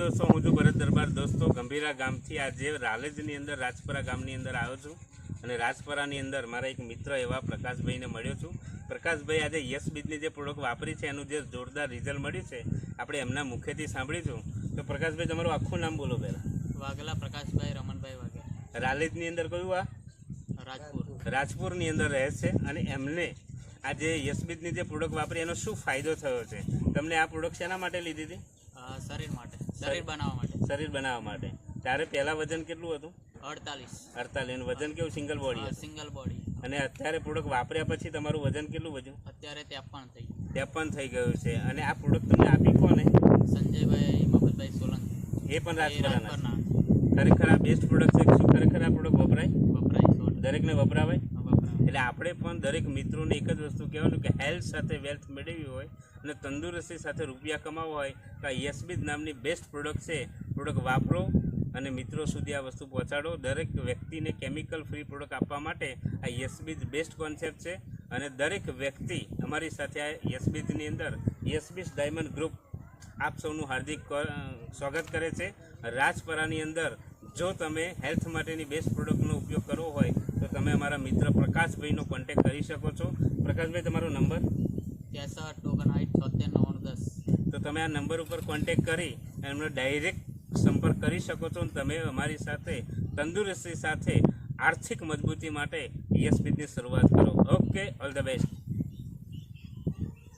દોસ્તો, હું છું ભરત દરબાર. દોસ્તો, ગંભીરા ગામથી આજે રાલેજની અંદર રાજપરા ગામની અંદર આવ્યો છું અને રાજપરાની અંદર મારા એક મિત્ર એવા પ્રકાશભાઈને મળ્યો છું. પ્રકાશભાઈ આજે યસ બીજની જે પ્રોડક્ટ વાપરી છે એનું જે જોરદાર રિઝલ્ટ મળ્યું છે આપણે એમના મુખેથી સાંભળીશું. તો પ્રકાશભાઈ, તમારું આખું નામ બોલો પહેલાં. વાઘેલા પ્રકાશભાઈ રમણભાઈ વાઘેલા. રાલેજની અંદર કયું? આ રાજપુરની અંદર રહે છે અને એમને આ જે યસ બીજની જે પ્રોડક્ટ વાપરી એનો શું ફાયદો થયો છે? તમને આ પ્રોડક્ટ શેના માટે લીધી હતી? શરીર માટે, શરીર બનાવવા માટે. શરીર બનાવવા માટે. ત્યારે પહેલાં વજન કેટલું હતું? 48. વજન કેવું? Single body? Single body. અને અત્યારે પ્રોડક્ટ વાપર્યા પછી તમારું વજન કેટલું વધ્યું? અત્યારે 53 થઈ. 53 થઈ ગયું છે. અને આ પ્રોડક્ટ તમને આપી કોને? સંજયભાઈ મફતભાઈ સોલંકી. એ પણ રાજપરાના. રાજપરના. ખરેખર આ બેસ્ટ પ્રોડક્ટ છે. શું ખરેખર આ પ્રોડક્ટ વપરાય? વપરાય. દરેકને વપરાવાય? વપરાય. એટલે આપણે પણ દરેક મિત્રોને એક જ વસ્તુ કહેવાનું કે હેલ્થ સાથે વેલ્થ મેળવવી હોય અને તંદુરસ્તી સાથે રૂપિયા કમાવવા હોય તો આ યસબીજ નામની બેસ્ટ પ્રોડક્ટ છે. પ્રોડક્ટ વાપરો અને મિત્રો સુધી આ વસ્તુ પહોંચાડો. દરેક વ્યક્તિને કેમિકલ ફ્રી પ્રોડક્ટ આપવા માટે આ યસબીજ બેસ્ટ કોન્સેપ્ટ છે. અને દરેક વ્યક્તિ અમારી સાથે આ યસબીજની અંદર યસબીજ ડાયમંડ ગ્રુપ આપ સૌનું હાર્દિક સ્વાગત કરે છે. રાજપરાની અંદર જો તમે હેલ્થ માટેની બેસ્ટ પ્રોડક્ટનો ઉપયોગ કરવો હોય તો તમે અમારા મિત્ર પ્રકાશભાઈનો કોન્ટેક્ટ કરી શકો છો. પ્રકાશભાઈ, તમારો નંબર? 6359769910. તો તમે આ નંબર ઉપર કોન્ટેક્ટ કરી અને એમનો ડાયરેક્ટ સંપર્ક કરી શકો છો. અને તમે અમારી સાથે તંદુરસ્તી સાથે આર્થિક મજબૂતી માટે યસ બીજની શરૂઆત કરો. Okay, all the best.